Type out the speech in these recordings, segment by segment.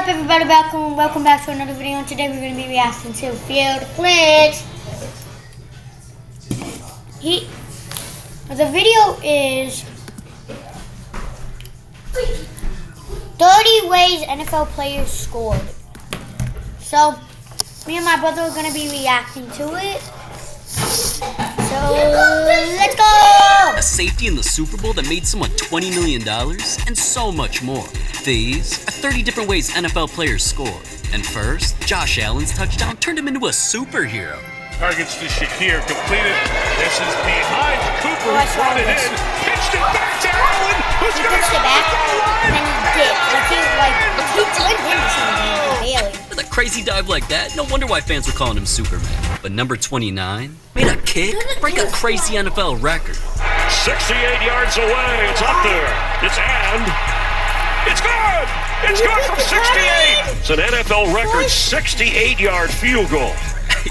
up, everybody? Welcome back to another video. And today we're going to be reacting to Field Glitch. The video is 30 ways NFL players scored. So, me and my brother are going to be reacting to it. So, let's go! A safety in the Super Bowl that made someone $20 million and so much more. These are 30 different ways NFL players scored. And first, Josh Allen's touchdown turned him into a superhero. Targets to Shakir, completed. This is behind Cooper, who brought it in. Pitched it back to Allen, who's He going pitched it back, and then he dipped. He turned into something, Bailey. With a crazy dive like that, no wonder why fans were calling him Superman. But number 29 made a kick break a crazy NFL record. 68 yards away, it's up there. It's good! It's good from 68! It's an NFL record 68-yard field goal.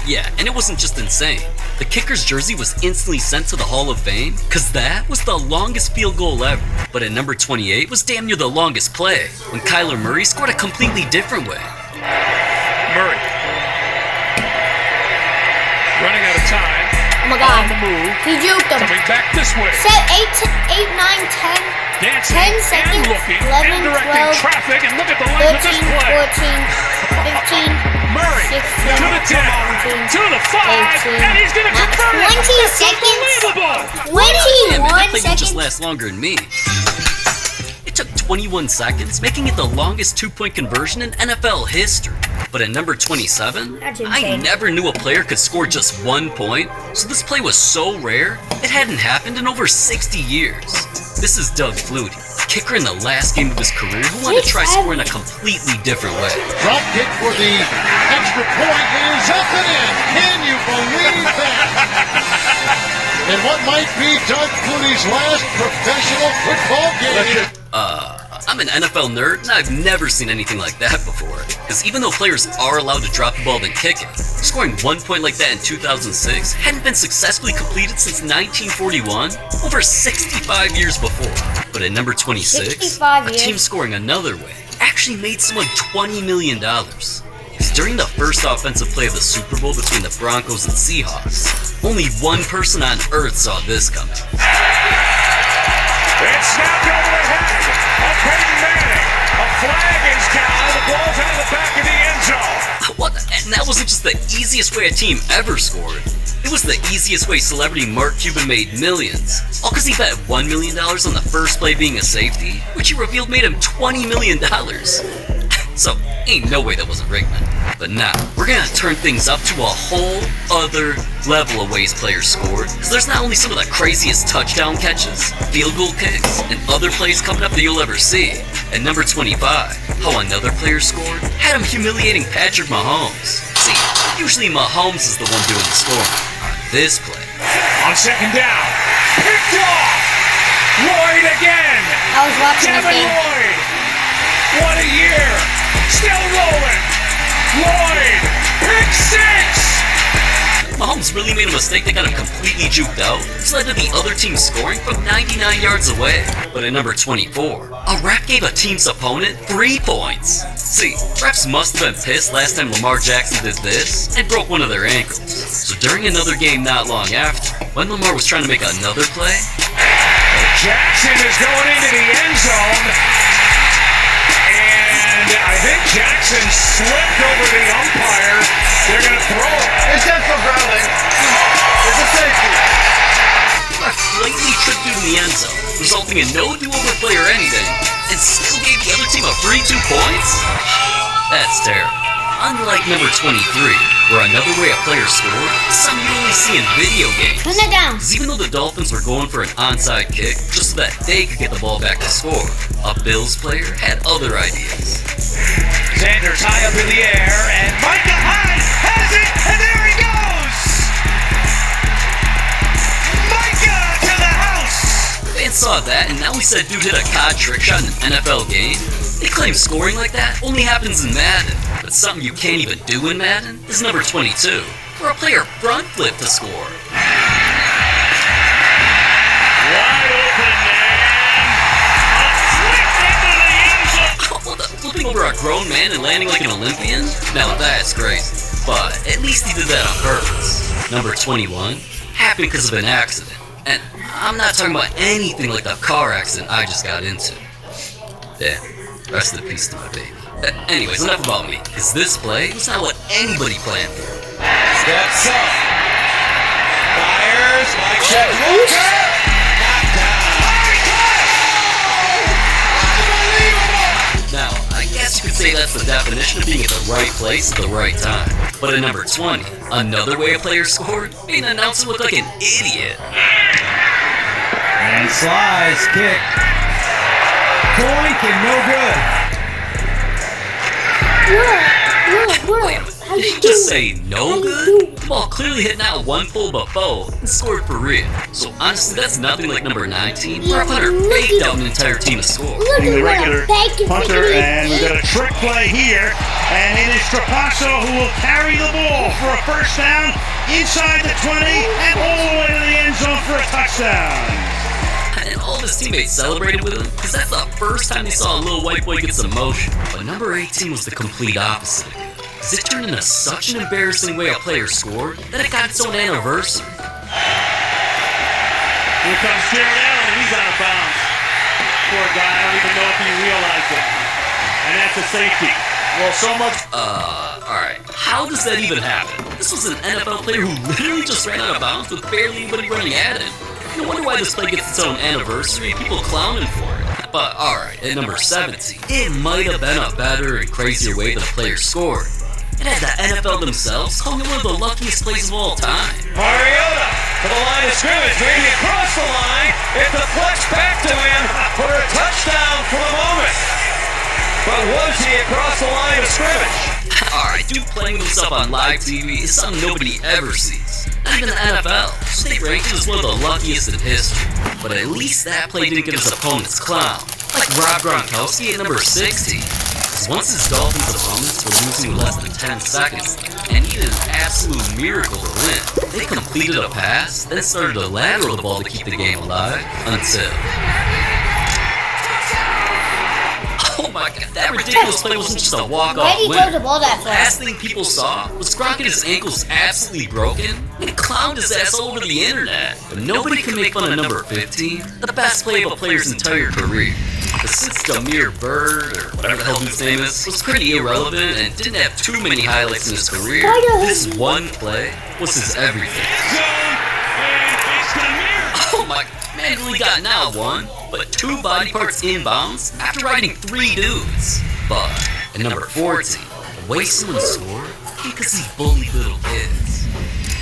Yeah, and it wasn't just insane. The kicker's jersey was instantly sent to the Hall of Fame, cause that was the longest field goal ever. But at number 28 was damn near the longest play, when Kyler Murray scored a completely different way. Murray. Running out of time. Oh my God. On the move. He juked him. Coming back this way. Set 8, 9, 10. Dancing 10 seconds, and looking 11, and directing 12, traffic, and look at the length of this 13, play. 14, 15, Murray 16, to the 10, 17, to the 5, 18, and he's going to convert it. 20 seconds. Unbelievable. 21 That play seconds. just lasts longer than me. It took 21 seconds, making it the longest two-point conversion in NFL history. But at number 27, That's I insane. never knew a player could score just 1 point, so this play was so rare, it hadn't happened in over 60 years. This is Doug Flutie, kicker in the last game of his career who wanted to try scoring a completely different way. Drop kick for the extra point is up and in. Can you believe that? In what might be Doug Flutie's last professional football game. I'm an NFL nerd, and I've never seen anything like that before. Because even though players are allowed to drop the ball then kick it, scoring 1 point like that in 2006 hadn't been successfully completed since 1941, over 65 years before. But at number 26, 65 a years. team scoring another way actually made someone $20 million. Because during the first offensive play of the Super Bowl between the Broncos and Seahawks, only one person on earth saw this coming. It's snapped over the head of Peyton Manning. A flag is down. The ball's out of the back of the end zone. What? And that wasn't just the easiest way a team ever scored. It was the easiest way celebrity Mark Cuban made millions. All because he bet $1 million on the first play being a safety, which he revealed made him $20 million. So, ain't no way that wasn't rigged, man. But now, we're gonna turn things up to a whole other level of ways players scored. So there's not only some of the craziest touchdown catches, field goal kicks, and other plays coming up that you'll ever see. At number 25, how another player scored had him humiliating Patrick Mahomes. See, usually Mahomes is the one doing the scoring. This play. On second down. Picked off. Lloyd again. I was watching this Kevin game. Lloyd. What a year. Still rolling. Lloyd. Pick six. Mahomes really made a mistake that got him completely juked out, which led to the other team scoring from 99 yards away. But at number 24, a ref gave a team's opponent 3 points. See, refs must have been pissed last time Lamar Jackson did this and broke one of their ankles. So during another game not long after, when Lamar was trying to make another play, Jackson is going into the end zone. And I think Jackson slipped over the umpire. They're going to throw it. It's just for grounding. It's a safety. ref slightly tripped through the end zone, resulting in no do-over play or anything, and still gave the other team a free 2 points? That's terrible. Unlike number 23, where another way a player scored is something you only see in video games. Turn that down. Because even though the Dolphins were going for an onside kick just so that they could get the ball back to score, a Bills player had other ideas. Sanders high up in the air, and Micah Hyde has it, and there he goes! Micah to the house! Fans saw that, and now we said dude hit a COD trick shot in an NFL game. They claim scoring like that only happens in Madden, but something you can't even do in Madden is number 22, where a player front flip to score. Wide open man, a flick into the end zone. Well, the tripping over a grown man and landing like an Olympian? Now that's crazy. But at least he did that on purpose. Number 21 happened because of an accident. And I'm not talking about anything like the car accident I just got into. Yeah, rest in peace to my baby. Anyways, enough about me, because this play was not what anybody planned for. Steps up. Fires. Mike check. Walker. Knocked down. Now, I guess you could say that's the definition of being at the right place at the right time. But at number 20, another way a player scored made an announcer look like an idiot. And slides, kick. Doink and no good. What? Did he just say no good? The ball clearly hit not one full but both and scored for real. So honestly, that's nothing like number 19, where a punter faked out an entire team to score. The regular punter, and we've got a trick play here, and it is Trapasso who will carry the ball for a first down inside the 20 and all the way to the end zone for a touchdown. And all of his teammates celebrated with him, because that's the first time they saw a little white boy get some motion. But number 18 was the complete opposite, because it turned into such an embarrassing way a player scored that it got its own anniversary. Here comes Jared Allen, he's out of bounds. Poor guy, I don't even know if he realized it. And that's a safety. Well, so much. Alright. How does that even happen? This was an NFL player who literally just ran out of bounds with barely anybody running at him. No wonder why this play gets its own anniversary and people clowning for it. But alright, at number 17, it might have been a better and crazier way that a player scored. It had the NFL themselves calling it one of the luckiest plays of all time. Mariota to the line of scrimmage, maybe across the line. It deflects back to him for a touchdown for the moment. But was he across the line of scrimmage? Alright, dude playing with himself on live TV is something nobody ever sees. Not even the NFL. So they ranked it as one of the luckiest in history. But at least that play didn't get his opponents clown. Like Rob Gronkowski at number 16. Because once his Dolphins opponents were losing with less than 10 seconds, and needed an absolute miracle to win, they completed a pass, then started to lateral the ball to keep the game alive, until... Oh my god, that ridiculous play wasn't just a walk-off Why did he win. throw the ball that The far? last thing people saw was Gronk get his ankles absolutely broken and clowned his ass all over the internet. But nobody can make fun of number 15, the best play of a player's entire career. But since Demir Bird, or whatever the hell his name is, was pretty irrelevant and didn't have too many highlights in his career, this one play was his everything. Oh my, man really got not one, but two body parts inbounds after riding 3 dudes. But at number 14, the way someone scored because he bullied little kids.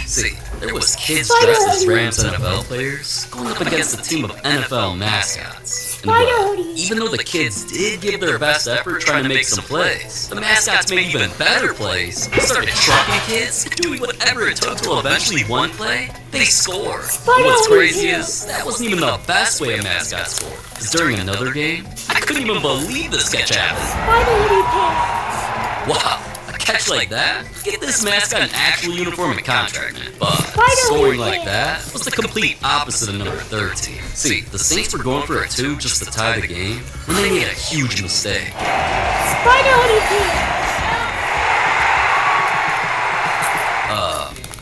See, there was kids dressed as Rams NFL players going up against a team of NFL mascots. And well, even though the kids did give their best effort trying to make some plays, the mascots made even better plays. They started trucking kids, doing whatever it took till eventually one play, they scored. And what's crazy is, that wasn't even the best way a mascot scored. Because during another game, I couldn't even believe this catch happened. Wow. Catch like that? Get this mascot an actual uniform and contract, man. But scoring like that was the complete opposite of number 13. See, the Saints were going for a 2 just to tie the game when they made a huge mistake.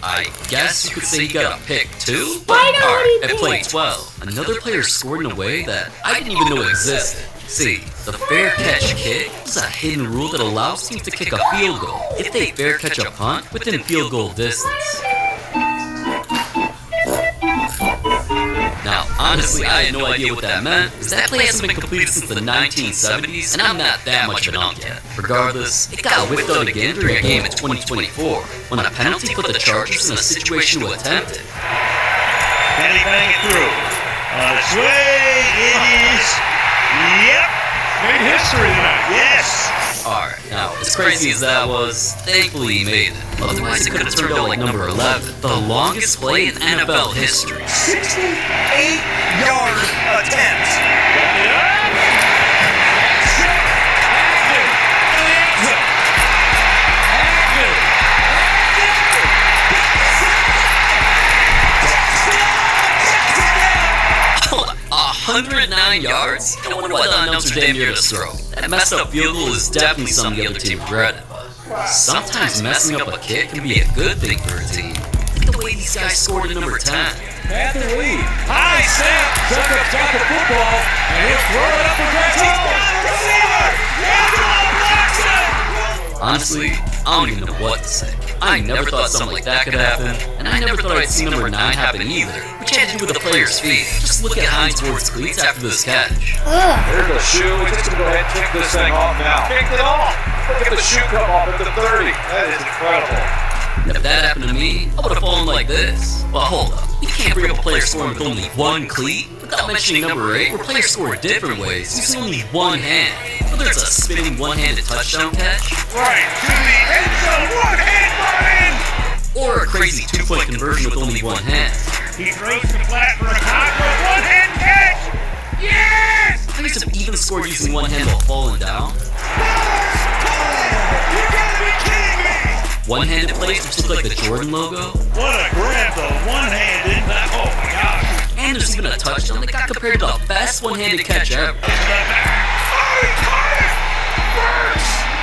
I guess you could say he got a pick too? But alright, at play 12, another player scored in a way that I didn't even know existed. See, the fair catch kick is a hidden rule that allows teams to kick a field goal if they fair catch a punt within field goal distance. Now, honestly, I had no idea what that meant, because that play hasn't been completed since the 1970s, and I'm not that much of an unk yet. Regardless, it got whipped out again during a game in 2024, when a penalty put the Chargers in a situation to attempt it. Can he bang it through? This way, it is. Yep. Made history tonight. Yes. Alright, now, as crazy as that was, thankfully he made it. Otherwise, it could have turned out like number 11, the longest play in NFL history. 68-yard attempt. Got it up. Active. 109 yards? No wonder why the announcer damn near to throw. That That messed up field goal is definitely something the other team regretted. Sometimes messing up a kick can be a good thing for a team. Look at the way these guys scored at number 10. Panther lead. High snap. Succop's got the football, and he'll throw it up for grabs. He's got the receiver. Angelo blocks it. Honestly, I don't even know what to say. I never thought something like that could happen, and I never thought I'd see number 9 happen either, which had to do with the player's feet. Just look at Hines Ward's cleats after this catch. There's a shoe. He's just going to go ahead and kick this thing off now. Kicked it off. Look at the shoe come off at the 30. That is incredible. If that happened to me, I would have fallen like this. But hold up, you can't bring up a player scoring with only one cleat without mentioning number 8, where players score different ways using only one hand. Whether it's a spinning one-handed touchdown catch, Right to the end zone. One hand Martin. or a crazy two-point conversion with only one hand. He throws the flat for a tackle. One hand catch. Yes! Players have even scored using one hand while falling down. You gotta be kidding me! One-handed plays which look like the Jordan logo. What a grab, though. One-handed. Oh my gosh. And there's even a touchdown that got compared to the best one-handed catch ever.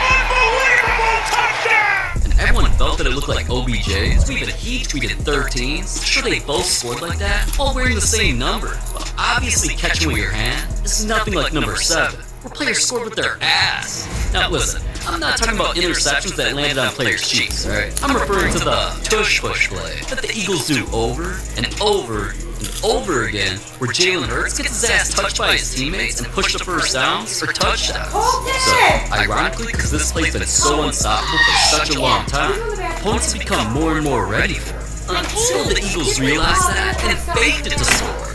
Unbelievable touchdown! And everyone felt that it looked like OBJ's. Even he tweeted 13s. Sure, they both scored like that, all wearing the same number. But obviously, catching with your hand is nothing like number 7, where players scored with their ass. Now listen, I'm not talking about interceptions that landed on players' cheeks, alright? I'm referring to the tush-push play that the Eagles do over and over and over again, where Jalen Hurts gets his ass touched by his teammates and pushed to first downs or touchdowns. So, ironically, because this play's been so unstoppable for such a long time, opponents have become more and more ready for it. Until the Eagles realized that and faked it to score.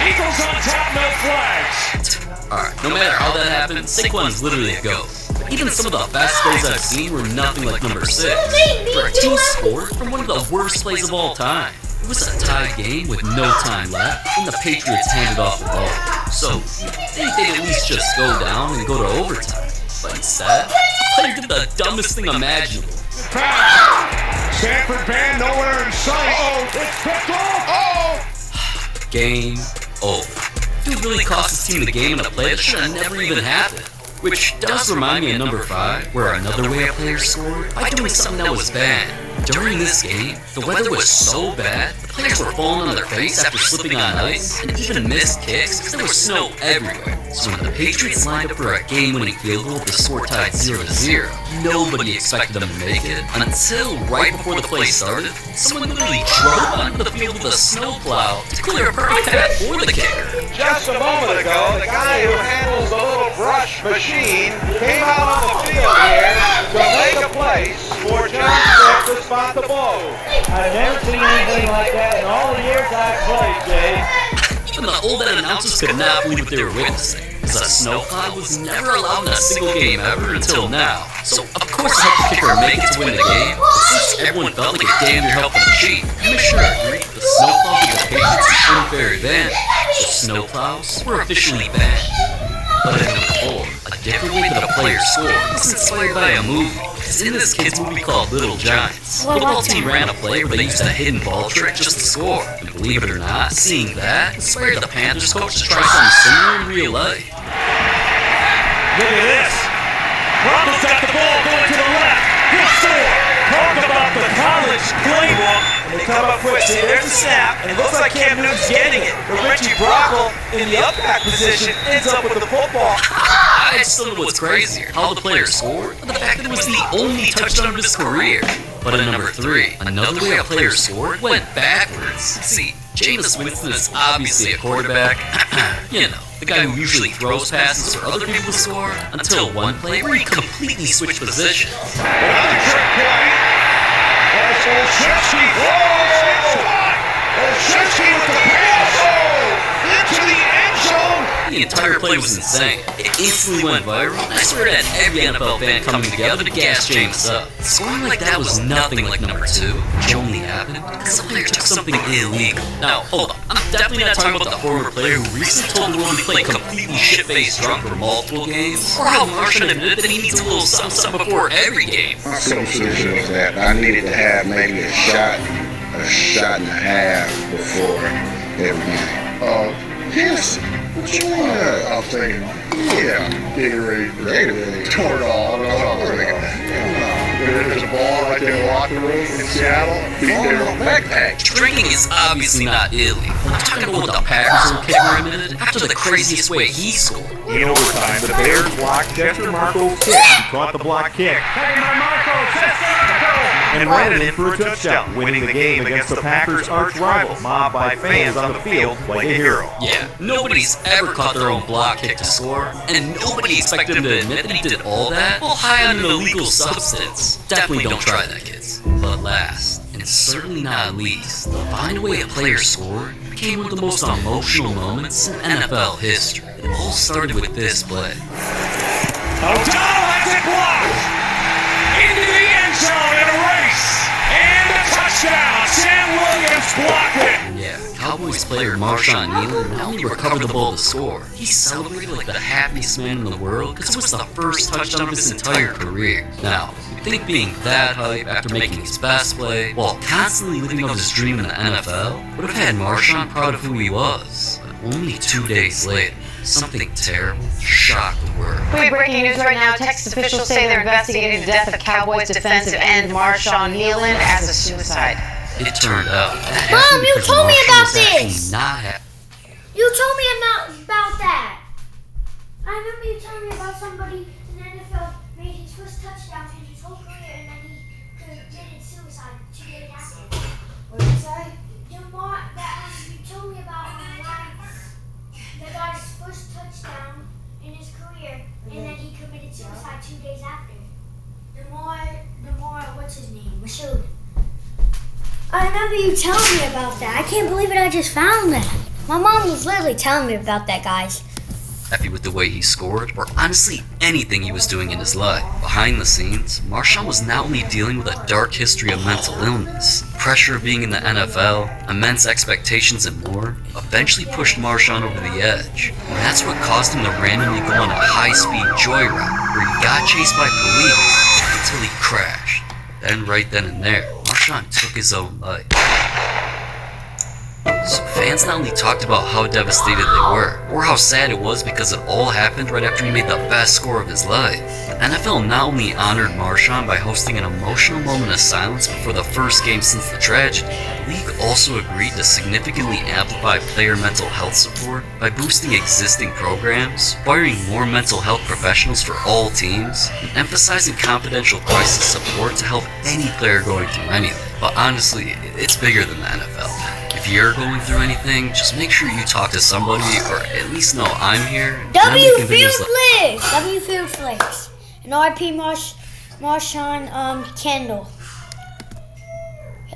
Eagles on top, no flags. Alright, no matter how that happened, Saquon's literally a GOAT. Even some of the best plays I've seen were nothing like number 6, where a team scored from one of the worst plays of all time. It was a tied game with no time left, and the Patriots handed off the ball. So, you'd think they'd at least just go down and go to overtime. But instead, the player did the dumbest thing imaginable. Stanford band nowhere in sight. Oh, it's picked off. Game over. Dude really cost his team the game in a play that should have never even happened. Which does remind me of number 5, where another way a player scored by doing something that was bad. During this game, the weather was so bad, the players were falling on their face after slipping on ice, and even missed kicks because there was snow everywhere. So when the Patriots lined up for a game-winning field goal with the score tied 0-0, nobody expected them to make it until right before the play started, someone literally drove onto the field with a snowplow to clear a perfect path for the kicker. Just a moment ago, the guy who handles the little brush machine came out on the field here to make a place for John Smith to spot the ball. I've never seen anything like that in all the years I've played, Jay. Even the old announcers could not believe what they were witnessing, because a snowplow was never allowed in a single game ever until now. So, of course, it helped the kicker make it to win the game, but since everyone felt like it damn near helped them cheat, you sure agreed the snowplow gave the Patriots an unfair advantage. The snowplows were officially banned. But in number 4, a different way that a player scored was inspired by a movie. Because in this kid's movie called Little Giants, the football team ran a play where they used a hidden ball trick just to score. And believe it or not, seeing that inspired the Panthers coach to try something similar in real life. Look at this. Broncos got the ball going to the left. Good score. Talk about the college playbook. And they come up quick. See, there's a snap, and it looks like Cam Newton's getting it. But Richie Brockle, in the up back position, ends up with the football. I still know what's crazier, how the player scored, or the fact that it was the only touchdown of his career. But in number 3, another way a player scored went backwards. See, Jameis Winston is obviously a quarterback. You know, the guy who usually throws passes for other people to score, until one play where he completely switched positions. Another trick play. There's Olszewski. Olszewski with the pass. Into the end zone. The entire play was insane. It instantly went viral, and I swear it had every NFL fan coming together to gas Jameis up. Scoring like that was nothing like number 2, which only happened because the player took something illegal. Now, hold on. I'm definitely not talking about the former player who recently told the world he played completely shit-faced drunk for multiple games, or how Martian admitted that he needs a little something before every game. My solution was that I needed to have maybe a shot and a half before every game. Yes. What you want? I was thinking, yeah, Gatorade, Toradol. I was thinking, there's a bar right there in the locker room in Seattle. Beat their backpack. Drinking is obviously not illegal. I'm talking about the Packers who kicked for a minute after the craziest way he scored. In overtime, the Bears blocked Chester Marco's kick. He caught the block kick and ran it in for a touchdown, winning the game against the Packers' arch rival, mobbed by fans on the field like a hero. Yeah, nobody's ever caught their own block kick to score, and nobody expected him to admit that he did all that while high on an illegal substance. Definitely don't try that, kids. But last, and certainly not least, behind the way a player scored became one of the most emotional moments in NFL history. It all started with this play. O'Donnell has it blocked! Into the end zone in a race! And a touchdown! Sam Williams blocked it! Yeah, Cowboys player Marshawn Nealon not only recovered the ball to score, he celebrated like the happiest man in the world because it was the first touchdown of his entire career. Now, you'd think being that hype after making his best play, while constantly living up his dream in the NFL, would have had Marshawn proud of who he was. But only 2 days later, something terrible shocked the world. We have breaking news right now. Texas officials say they're investigating the death of Cowboys defensive end Marshawn Nealon as a suicide. It turned out that Mom, happened you because told me Marshawn about was actually this. not happy. You told me about that. I remember you telling me about somebody in the NFL made his first touchdown in his whole career and then he committed suicide 2 days after. What did you say? You told me about the guy's first touchdown in his career and then he committed suicide 2 days after. The more, what's his name? Mashoud. I remember you telling me about that. I can't believe it, I just found that. My mom was literally telling me about that, guys. Happy with the way he scored, or honestly anything he was doing in his life. Behind the scenes, Marshawn was not only dealing with a dark history of mental illness, pressure of being in the NFL, immense expectations and more, eventually pushed Marshawn over the edge. And that's what caused him to randomly go on a high-speed joyride, where he got chased by police, until he crashed. Then right then and there, Marshawn took his own life. So fans not only talked about how devastated they were, or how sad it was because it all happened right after he made the best score of his life. The NFL not only honored Marshawn by hosting an emotional moment of silence before the first game since the tragedy, the league also agreed to significantly amplify player mental health support by boosting existing programs, hiring more mental health professionals for all teams, and emphasizing confidential crisis support to help any player going through anything. But honestly, it's bigger than the NFL. If you're going through anything, just make sure you talk to somebody, or at least know I'm here. W Field Flicks. And RP Marshawn Kendall.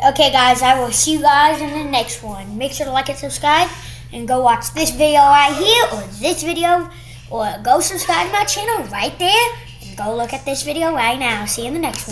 Okay, guys, I will see you guys in the next one. Make sure to like and subscribe, and go watch this video right here, or this video, or go subscribe to my channel right there, and go look at this video right now. See you in the next one.